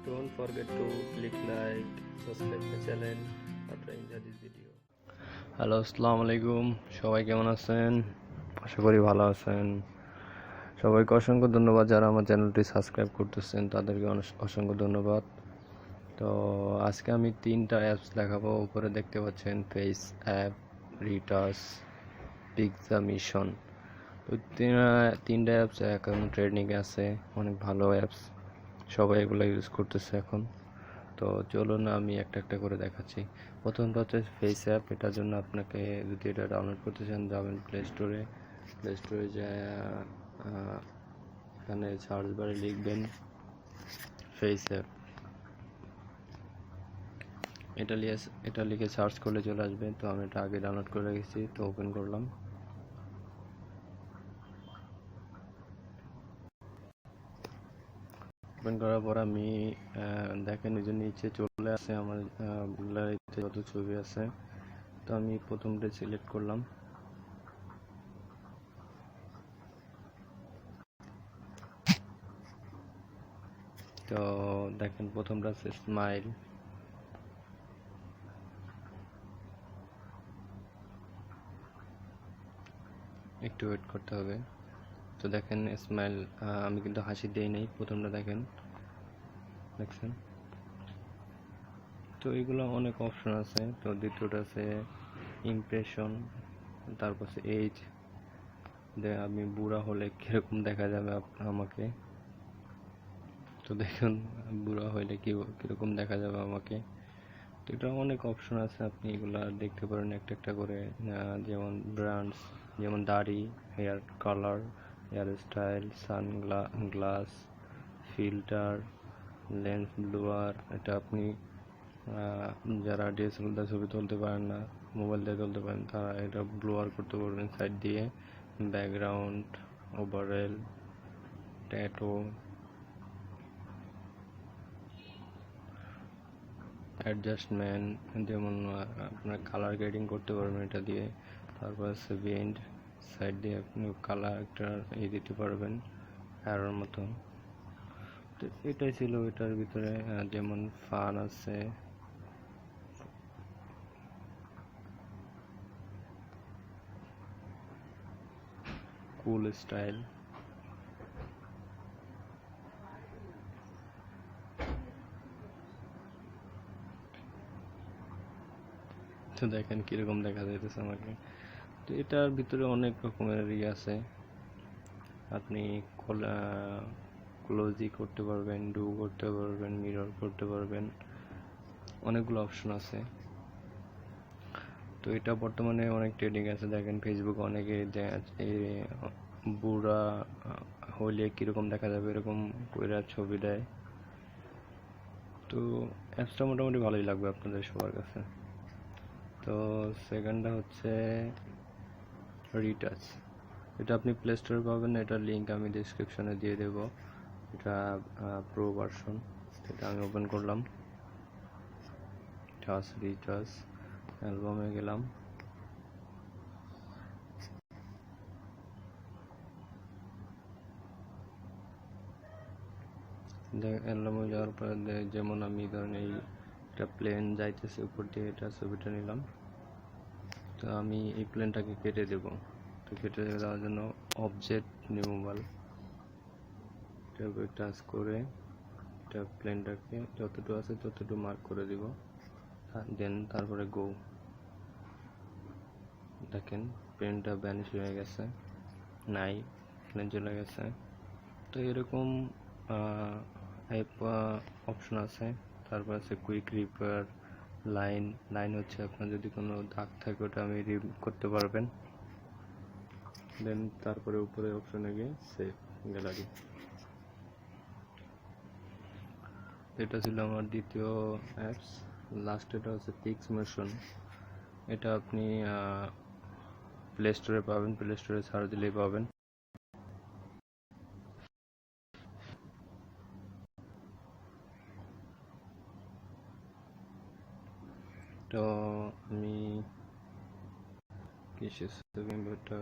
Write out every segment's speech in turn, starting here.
Don't forget to click like, subscribe my channel after enjoy this video. Hello, আসসালামু আলাইকুম। সবাই কেমন আছেন? আশা করি ভালো আছেন। সবাইকে অসংখ্য ধন্যবাদ যারা আমার চ্যানেলটি সাবস্ক্রাইব করতেছেন, তাদেরকে অসংখ্য ধন্যবাদ। তো আজকে আমি 3টা অ্যাপস দেখাবো। উপরে দেখতে পাচ্ছেন Faceapp, ReTouch, PixaMotion। তো 3টা অ্যাপস এখন ট্রেন্ডিং আছে, অনেক ভালো অ্যাপস, সবাই এগুলো ইউজ করতেছে এখন। তো চলুন আমি একটা একটা করে দেখাচ্ছি। প্রথমটা হচ্ছে Faceapp। এটার জন্য আপনাকে যদি এটা ডাউনলোড করতে চান, যাবেন প্লে স্টোরে যায় এখানে সার্চ বারে লিখবেন Faceapp। এটা লিখে সার্চ করলে চলে আসবে। তো আমি এটা আগে ডাউনলোড করে রেখেছি, তো ওপেন করলাম। ওপেন করার পর আমি দেখেন নিজের নিচে চলে আসে আমার গ্যালারিতে যত ছবি আছে। তো আমি প্রথমটা সিলেক্ট করলাম। তো দেখেন প্রথমটা আছে স্মাইল। একটু ওয়েট করতে হবে। তো দেখেন স্মাইল, আমি কিন্তু হাসি দেই নাই। প্রথমটা দেখেন, দেখছেন? তো এগুলো অনেক অপশন আছে। তো দ্বিতীয়টা আছে ইমপ্রেশন, তারপর আছে এজ, আমি বুড়া হলে কিরকম দেখা যাবে আমাকে। তো দেখুন বুড়া হইলে কিরকম দেখা যাবে আমাকে। তো এটা অনেক অপশন আছে, আপনি এগুলা দেখতে পারেন একটা একটা করে। যেমন ব্র্যান্ডস, যেমন দাড়ি, hair colour, hairstyle, sunglass, filter, lens blur. এটা আপনি যারা ডিএসএলআর ছবি তুলতে পারেন না, মোবাইল দিয়ে তুলতে পারেন, তারা এটা ব্লুয়ার করতে পারবেন সাইড দিয়ে। ব্যাকগ্রাউন্ড, ওভারঅল, ট্যাটু, অ্যাডজাস্টমেন্ট, যেমন আপনার কালার গ্রেডিং করতে পারবেন এটা দিয়ে। তারপর আছে বেন্ড, সাইড দিয়ে আপনি কালার একটা দিতে পারবেন অ্যারোর মতো। তো এটাই ছিল এটার ভিতরে। যেমন ফান আছে, কুল স্টাইল, তো দেখেন কিরকম দেখা যাইতেছে আমাকে। তো এটার ভিতরে অনেক রকমের আছে। আপনি ক্লোজি করতে পারবেন, ডু করতে পারবেন, মিরর করতে পারবেন, অনেকগুলো অপশন আছে। তো এটা বর্তমানে অনেক ট্রেন্ডিং আছে। দেখেন ফেসবুকে অনেকে বুড়া হইলে কিরকম দেখা যাবে এরকম কইরা ছবি দেয়। তো অ্যাপসটা মোটামুটি ভালোই লাগবে আপনাদের সবার কাছে। তো সেকেন্ডটা হচ্ছে রিটাচ। এটা আপনি প্লে স্টোরে পাবেন, এটার লিঙ্ক আমি ডেসক্রিপশনে দিয়ে দেব। এটা প্রো ভার্সন। এটা আমি ওপেন করলাম, টাচ রিটাচ, অ্যালবামে গেলাম। অ্যালবামে যাওয়ার পরে যেমন আমি ধরেন একটা প্লেন যাইতেছে উপর দিয়ে, এটা ছবিটা নিলাম। তো আমি এই প্লেনটাকে কেটে দেব। তো কেটে দেওয়ার জন্য অবজেক্ট রিমুভাল, এটাকে টাচ করে এটা প্লেনটাকে যতটুকু আছে ততটুকু মার্ক করে দিব। দেন তারপরে গো। দেখেন প্লেনটা ভ্যানিশ হয়ে গেছে, নাই, প্লেন চলে গেছে। তো এরকম অপশন আছে। তারপর আছে কুইক রিপেয়ার, লাইন হচ্ছে আপনার যদি কোনো দাগ থাকে ওটা আমি রিমুভ করতে পারবেন। দেন তারপরে উপরে অপশনে গিয়ে সেভ গ্যালারি। এটা ছিল আমার দ্বিতীয় অ্যাপস। লাস্ট এটা হচ্ছে PixaMotion। এটা আপনি প্লে স্টোরে পাবেন, প্লে স্টোরে সার্চ দিলেই পাবেন। তো আমি কিসের ছবি, এটা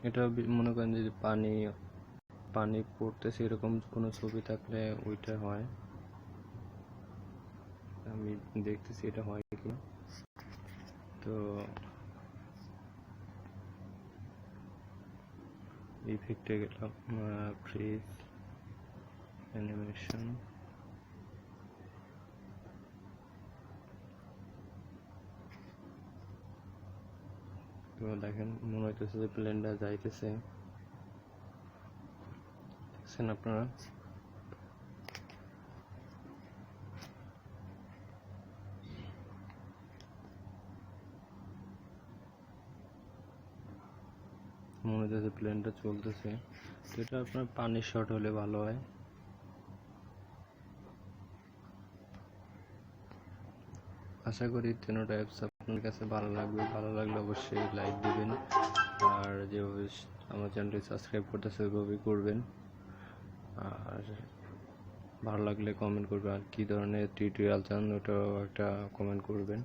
এটা মনে করেন যদি পানি পড়তেছে এরকম কোনো ছবি থাকলে ওইটা হয়। আমি দেখতেছি এটা হয় কি। তো ইফেক্টে গেলাম, ফ্রিজ অ্যানিমেশন, তো দেখেন মনে হইতেছে যে প্লেনটা যাইতেছে, দেখছেন আপনারা। মনে হচ্ছে প্লেনটা চলতেছে। তো এটা আপনার পানির শট হলে ভালো হয়। আশা করি তিনোটা অ্যাপস আপনার কাছে ভালো লাগবে। ভালো লাগলে অবশ্যই লাইক দিবেন, আর যেভাবে আমার চ্যানেলটি সাবস্ক্রাইব করতেছে ওইভাবেই করবেন। আর ভালো লাগলে কমেন্ট করবেন, আর কী ধরনের টিউটোরিয়াল চান ওটাও একটা কমেন্ট করবেন।